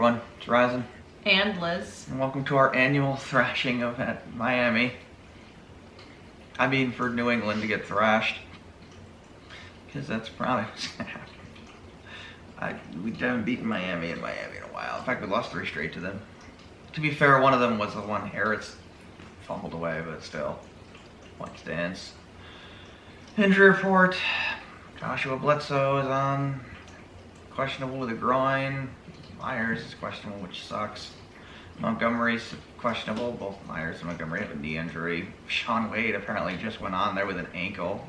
everyone. It's Ryzen. And Liz. And welcome to our annual thrashing of at Miami. I mean, for New England to get thrashed. Because that's probably what's going to happen. We haven't beaten Miami in a while. In fact, we lost 3 straight to them. To be fair, one of them was the one Harris fumbled away, but still. One stands. Injury report. Joshua Bledsoe is on. Questionable with a groin. Myers is questionable, which sucks. Montgomery's questionable. Both Myers and Montgomery have a knee injury. Sean Wade apparently just went on there with an ankle.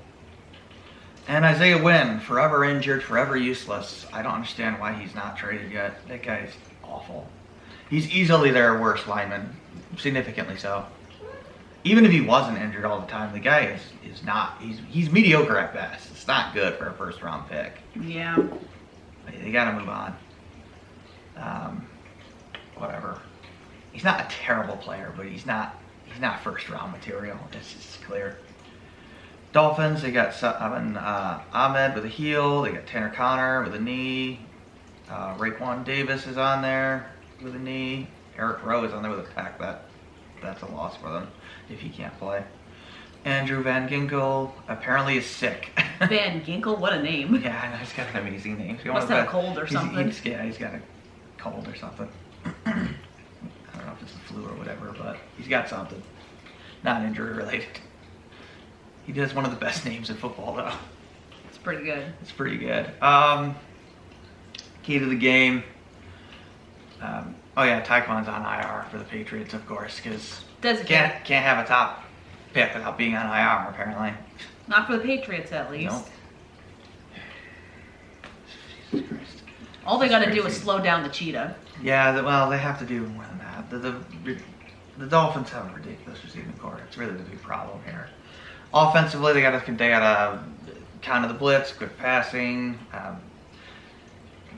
And Isaiah Wynn, forever injured, forever useless. I don't understand why he's not traded yet. That guy's awful. He's easily their worst lineman, significantly so. Even if he wasn't injured all the time, the guy is not. He's mediocre at best. It's not good for a first round pick. Yeah. They got to move on. Whatever. He's not a terrible player, but he's not first round material. It's just clear. Dolphins, they got Ahmed with a heel. They got Tanner Connor with a knee. Raekwon Davis is on there with a knee. Eric Rowe is on there with a pack. That's a loss for them if he can't play. Andrew Van Ginkel apparently is sick. Van Ginkel, what a name. Yeah, I know, he's got an amazing name. Must have a cold or something. He's got a cold or something. I don't know if it's the flu or whatever, but he's got something. Not injury related. He does one of the best names in football, though. It's pretty good. It's pretty good. Key to the game. Tyquan's on IR for the Patriots, of course, because can't have a top pick without being on IR, apparently. Not for the Patriots, at least. Nope. Jesus Christ. All they got to do is slow down the cheetah. Yeah, well, they have to do more than that. The Dolphins have a ridiculous receiving core. It's really the big problem here. Offensively, they got to counter the blitz, quick passing,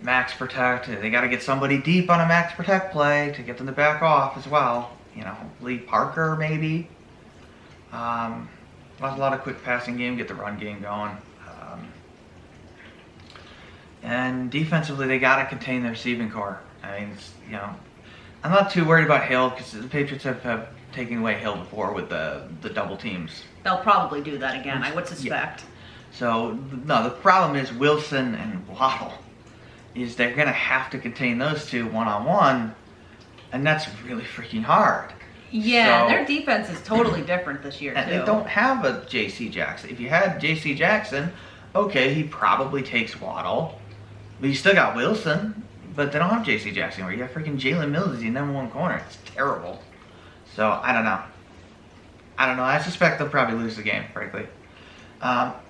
max protect. They got to get somebody deep on a max protect play to get them to back off as well. Lee Parker maybe. A lot of quick passing game, get the run game going. And defensively, they got to contain their receiving core. I mean, I'm not too worried about Hill because the Patriots have taken away Hill before with the double teams. They'll probably do that again, I would suspect. Yeah. So, no, the problem is Wilson and Waddle is they're going to have to contain those two one-on-one, and that's really freaking hard. Yeah, their defense is totally different this year, and too. they don't have a J.C. Jackson. If you had J.C. Jackson, okay, he probably takes Waddle, but you still got Wilson, but they don't have J.C. Jackson, where you got freaking Jalen Mills as your number one corner. It's terrible. So, I don't know. I suspect they'll probably lose the game, frankly.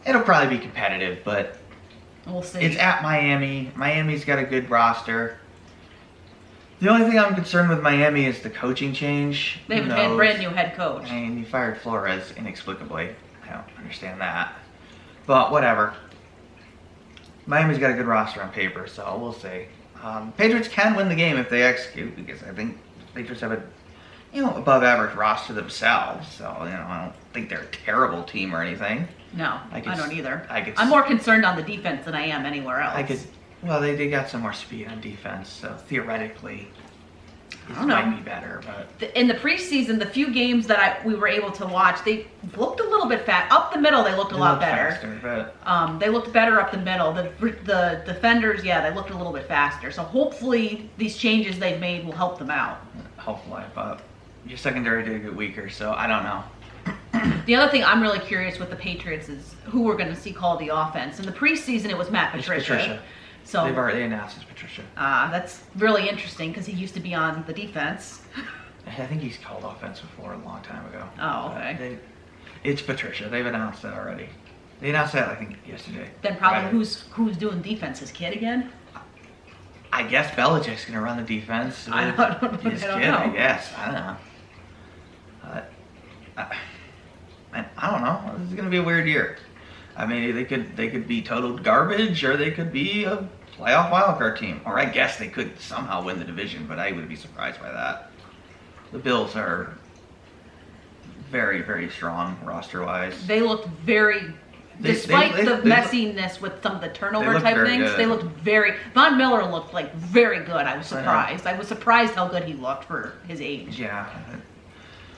It'll probably be competitive, but we'll see. It's at Miami. Miami's got a good roster. The only thing I'm concerned with Miami is the coaching change. They have a brand new head coach. I mean, you fired Flores inexplicably. I don't understand that. But whatever. Miami's got a good roster on paper, so we'll see. Patriots can win the game if they execute, because I think Patriots have a above average roster themselves. So, I don't think they're a terrible team or anything. No, I don't either. I'm more concerned on the defense than I am anywhere else. They got some more speed on defense, so theoretically it might be better. But in the preseason, the few games that we were able to watch, they looked a little bit fat. Up the middle, they looked a lot better. Faster, but they looked better up the middle. The defenders, they looked a little bit faster. So hopefully these changes they've made will help them out. Hopefully, but your secondary did get weaker, so I don't know. The other thing I'm really curious with the Patriots is who we're going to see call the offense. In the preseason, it was Matt Patricia. So they've already announced it's Patricia. That's really interesting because he used to be on the defense. I think he's called offense before a long time ago. Oh, okay. It's Patricia. They've announced that already. They announced that, I think, yesterday. Then probably who's doing defense? His kid again? I guess Belichick's going to run the defense. I don't know. I guess. I don't know. I don't know. This is going to be a weird year. I mean, they could be total garbage, or they could be a playoff wildcard team. Or I guess they could somehow win the division, but I would be surprised by that. The Bills are very, very strong roster-wise. They looked very, despite the they messiness with some of the turnover looked type very things, good. they looked very. Von Miller looked like very good. I was I know. surprised. I was surprised how good he looked for his age. Yeah.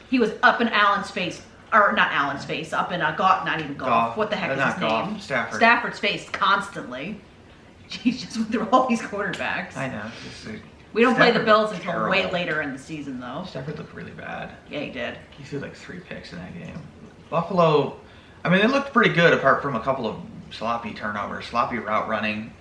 He was up in Allen's face, or not Allen's face, up in not even golf. What the heck is Not his Goff, name? Stafford. Stafford's face constantly. He's just went through all these quarterbacks. I know. We don't play the Stafford Bills looked until way terrible. later in the season, though. Stafford looked really bad. Yeah, he did. He threw like 3 picks in that game. Buffalo, I mean, they looked pretty good apart from a couple of sloppy turnovers. Sloppy route running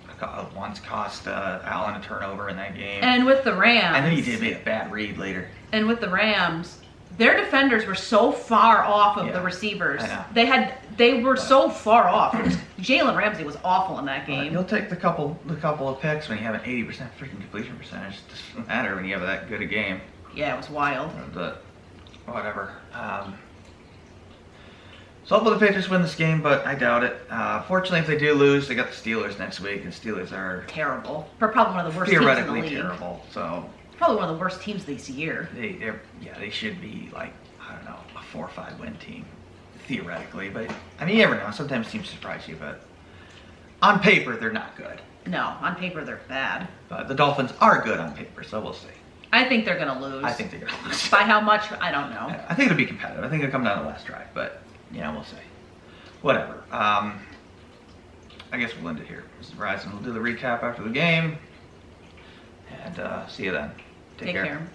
once cost Allen a turnover in that game. And with the Rams. And then he did make a bad read later. And with the Rams, their defenders were so far off of the receivers. I know. They were so far off. Jalen Ramsey was awful in that game. You'll take the couple of picks when you have an 80% freaking completion percentage. It doesn't matter when you have that good a game. Yeah, it was wild. But whatever. So hopefully the Patriots win this game, but I doubt it. Fortunately, if they do lose, they got the Steelers next week, and Steelers are Terrible. Probably one of the worst teams in the theoretically league. terrible. So Probably one of the worst teams this year. they should be like, I don't know, a 4 or 5 win team theoretically. But I mean, you never know. Sometimes teams surprise you, but on paper they're not good. No, on paper they're bad. But the Dolphins are good on paper, so we'll see. I think they're going to lose. I think they're gonna lose. By how much? I don't know. I think it'll be competitive. I think it'll come down to the last drive, but yeah, we'll see. Whatever. I guess we'll end it here. This is Verizon. We'll do the recap after the game, and see you then. Take care.